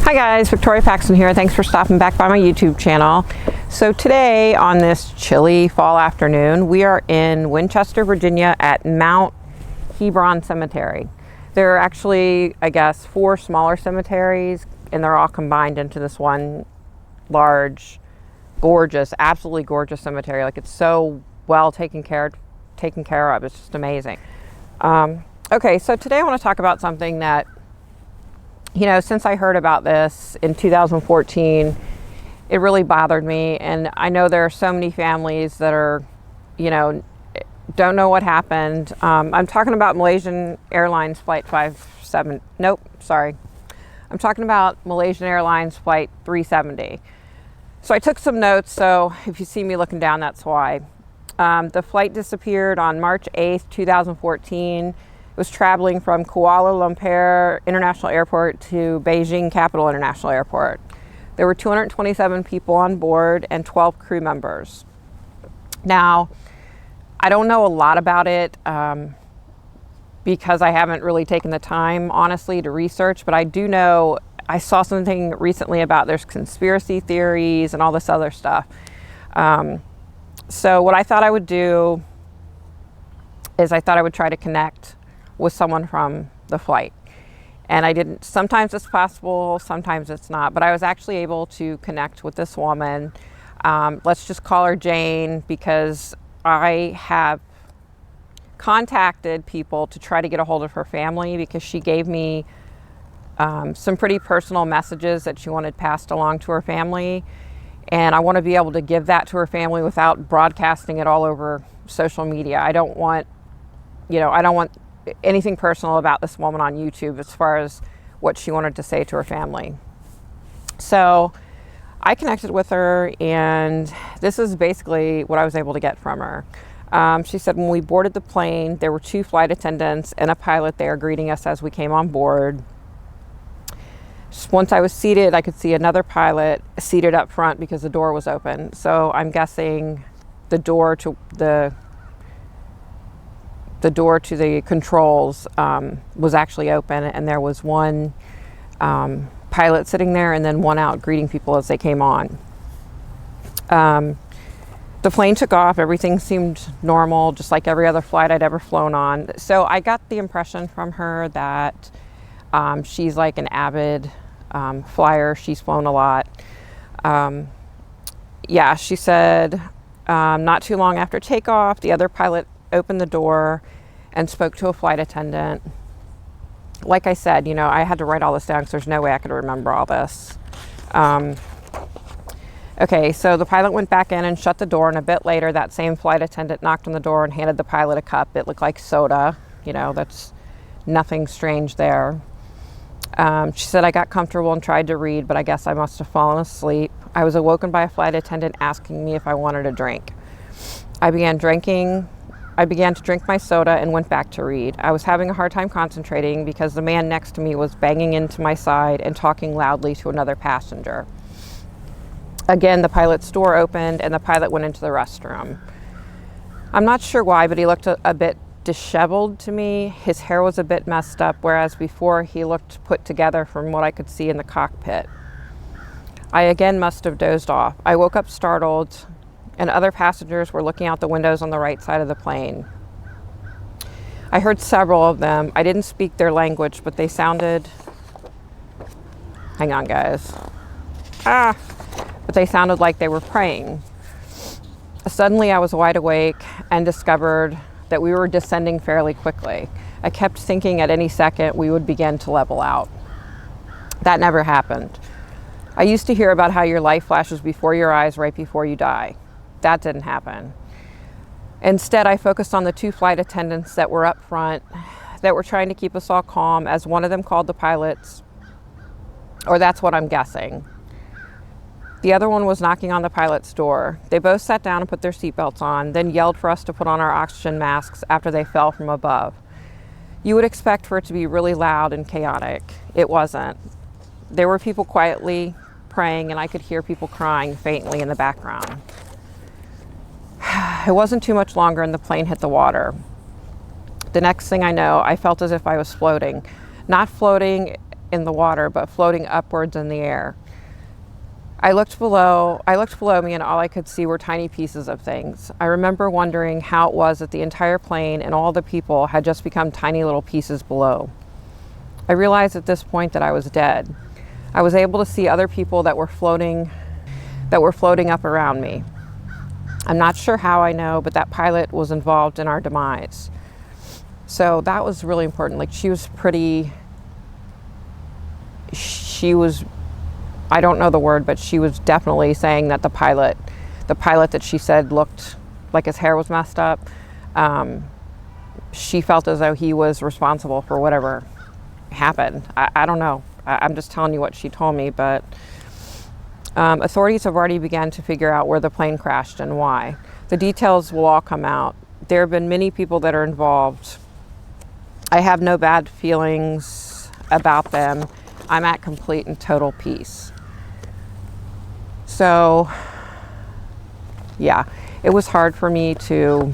Hi guys, Victoria Paxton here. Thanks for stopping back by my YouTube channel. So today on this chilly fall afternoon, we are in Winchester, Virginia at Mount Hebron Cemetery. There are actually, I guess, 4 smaller cemeteries and they're all combined into this one large, gorgeous, absolutely gorgeous cemetery. Like, it's so well taken care of. It's just amazing. Okay, so today I want to talk about something that, you know, since I heard about this in 2014, it really bothered me. And I know there are so many families that are, you know, don't know what happened. I'm talking about Malaysian Airlines Flight 57. Nope, sorry. I'm talking about Malaysian Airlines Flight 370. So I took some notes, so if you see me looking down, that's why. The flight disappeared on March 8th, 2014. Was traveling from Kuala Lumpur International Airport to Beijing Capital International Airport. There were 227 people on board and 12 crew members. Now, I don't know a lot about it because I haven't really taken the time, honestly, to research, but I do know, I saw something recently about there's conspiracy theories and all this other stuff. So what I thought I would do is I thought I would try to connect with someone from the flight. And I didn't, sometimes it's possible, sometimes it's not, but I was actually able to connect with this woman. Let's just call her Jane, because I have contacted people to try to get a hold of her family, because she gave me some pretty personal messages that she wanted passed along to her family. And I want to be able to give that to her family without broadcasting it all over social media. I don't want, you know, I don't want anything personal about this woman on YouTube as far as what she wanted to say to her family. So I connected with her, and this is basically what I was able to get from her. She said when we boarded the plane, there were 2 flight attendants and a pilot there greeting us as we came on board. Once I was seated, I could see another pilot seated up front because the door was open. So I'm guessing the door to the controls was actually open, and there was one pilot sitting there and then one out greeting people as they came on. The plane took off. Everything seemed normal, just like every other flight I'd ever flown on. So I got the impression from her that she's like an avid flyer. She's flown a lot. Yeah, she said not too long after takeoff, the other pilot opened the door and spoke to a flight attendant. Like I said, you know, I had to write all this down because there's no way I could remember all this. Okay, so the pilot went back in and shut the door, and a bit later that same flight attendant knocked on the door and handed the pilot a cup. It looked like soda. You know, that's nothing strange there. She said I got comfortable and tried to read, but I guess I must have fallen asleep. I was awoken by a flight attendant asking me if I wanted a drink. I began to drink my soda and went back to read. I was having a hard time concentrating because the man next to me was banging into my side and talking loudly to another passenger. Again, the pilot's door opened and the pilot went into the restroom. I'm not sure why, but he looked a bit disheveled to me. His hair was a bit messed up, whereas before he looked put together from what I could see in the cockpit. I again must have dozed off. I woke up startled, and other passengers were looking out the windows on the right side of the plane. I heard several of them. I didn't speak their language, but they sounded, hang on guys, but they sounded like they were praying. Suddenly I was wide awake and discovered that we were descending fairly quickly. I kept thinking at any second we would begin to level out. That never happened. I used to hear about how your life flashes before your eyes right before you die. That didn't happen. Instead, I focused on the 2 flight attendants that were up front that were trying to keep us all calm, as one of them called the pilots, or that's what I'm guessing. The other one was knocking on the pilot's door. They both sat down and put their seatbelts on, then yelled for us to put on our oxygen masks after they fell from above. You would expect for it to be really loud and chaotic. It wasn't. There were people quietly praying, and I could hear people crying faintly in the background. It wasn't too much longer and the plane hit the water. The next thing I know, I felt as if I was floating. Not floating in the water, but floating upwards in the air. I looked below me, and all I could see were tiny pieces of things. I remember wondering how it was that the entire plane and all the people had just become tiny little pieces below. I realized at this point that I was dead. I was able to see other people that were floating up around me. I'm not sure how I know, but that pilot was involved in our demise. So that was really important. Like, she was, I don't know the word, but she was definitely saying that the pilot that she said looked like his hair was messed up, she felt as though he was responsible for whatever happened. I don't know. I'm just telling you what she told me, but authorities have already begun to figure out where the plane crashed and why. The details will all come out. There have been many people that are involved. I have no bad feelings about them. I'm at complete and total peace. So, yeah, it was hard for me to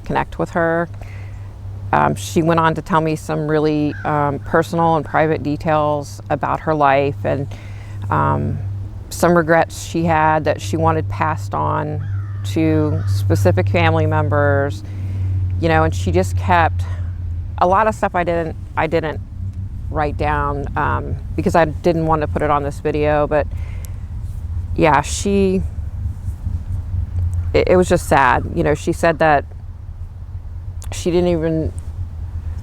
connect with her. She went on to tell me some really personal and private details about her life, and some regrets she had that she wanted passed on to specific family members, you know, and she just kept a lot of stuff I didn't write down because I didn't want to put it on this video. But yeah, it was just sad. You know, she said that she didn't even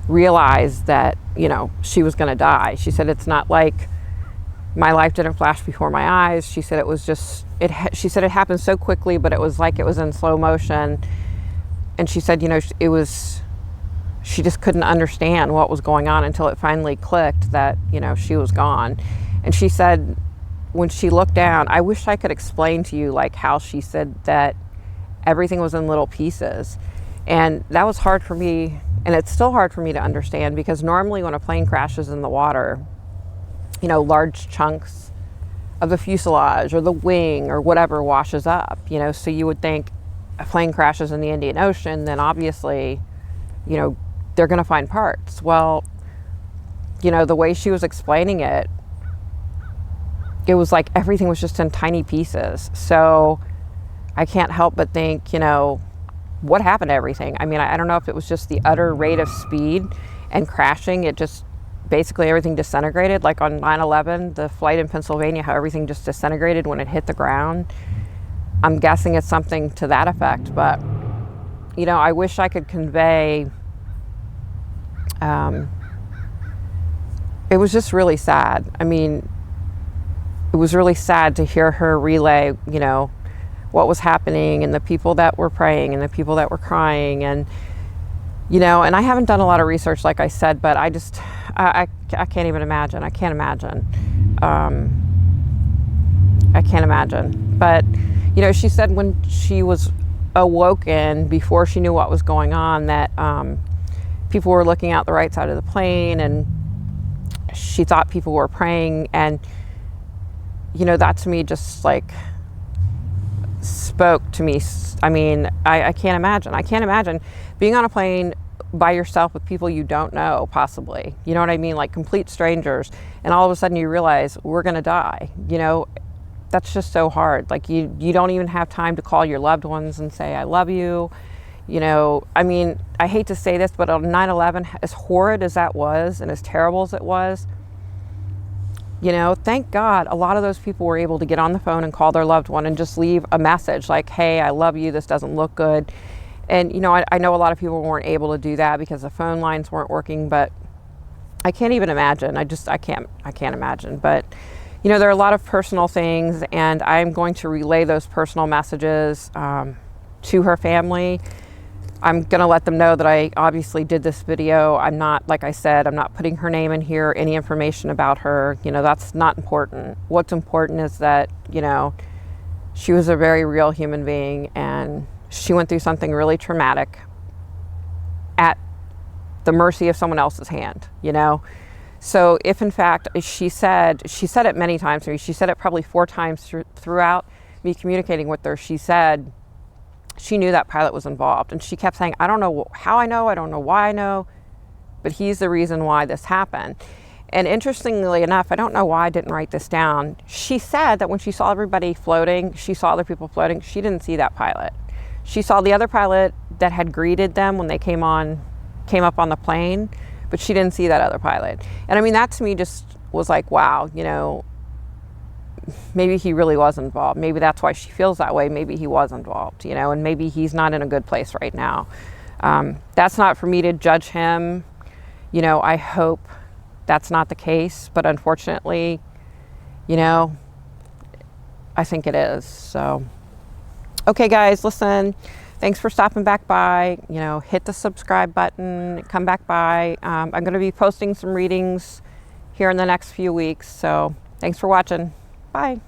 realize that, you know, she was going to die. She said, it's not like my life didn't flash before my eyes. She said it was just, she said it happened so quickly, but it was like it was in slow motion. And she said, you know, she just couldn't understand what was going on until it finally clicked that, you know, she was gone. And she said, when she looked down, I wish I could explain to you like how she said that everything was in little pieces. And that was hard for me, and it's still hard for me to understand, because normally when a plane crashes in the water, you know, large chunks of the fuselage or the wing or whatever washes up, you know. So you would think a plane crashes in the Indian Ocean, then obviously, you know, they're going to find parts. Well, you know, the way she was explaining it, it was like everything was just in tiny pieces. So I can't help but think, you know, what happened to everything? I mean, I don't know if it was just the utter rate of speed and crashing. It just, basically everything disintegrated. Like on 9/11, the flight in Pennsylvania, how everything just disintegrated when it hit the ground. I'm guessing it's something to that effect. But, you know, I wish I could convey, it was just really sad. I mean, it was really sad to hear her relay, you know, what was happening, and the people that were praying and the people that were crying. And, you know, and I haven't done a lot of research, like I said, but I just, I can't even imagine. I can't imagine. I can't imagine. But, you know, she said when she was awoken, before she knew what was going on, that people were looking out the right side of the plane, and she thought people were praying. And, you know, that to me just like spoke to me. I mean, I can't imagine. I can't imagine being on a plane by yourself with people you don't know, possibly. You know what I mean? Like complete strangers. And all of a sudden you realize we're going to die. You know, that's just so hard. Like you don't even have time to call your loved ones and say, I love you. You know, I mean, I hate to say this, but on 9/11, as horrid as that was and as terrible as it was, you know, thank God a lot of those people were able to get on the phone and call their loved one and just leave a message like, hey, I love you, this doesn't look good. And, you know, I know a lot of people weren't able to do that because the phone lines weren't working, but I can't even imagine. I can't imagine. But, you know, there are a lot of personal things, and I'm going to relay those personal messages to her family. I'm going to let them know that I obviously did this video. I'm not, like I said, I'm not putting her name in here, any information about her. You know, that's not important. What's important is that, you know, she was a very real human being, and she went through something really traumatic at the mercy of someone else's hand, you know? So if in fact she said it many times to me, she said it probably 4 times throughout me communicating with her, she said she knew that pilot was involved. And she kept saying, I don't know how I know, I don't know why I know, but he's the reason why this happened. And interestingly enough, I don't know why I didn't write this down. She said that when she saw everybody floating, she saw other people floating, she didn't see that pilot. She saw the other pilot that had greeted them when they came up on the plane, but she didn't see that other pilot. And I mean, that to me just was like, wow, you know, maybe he really was involved. Maybe that's why she feels that way. Maybe he was involved, you know, and maybe he's not in a good place right now. That's not for me to judge him. You know, I hope that's not the case, but unfortunately, you know, I think it is. So, okay, guys, listen, thanks for stopping back by. You know, hit the subscribe button, come back by. I'm going to be posting some readings here in the next few weeks. So thanks for watching. Bye.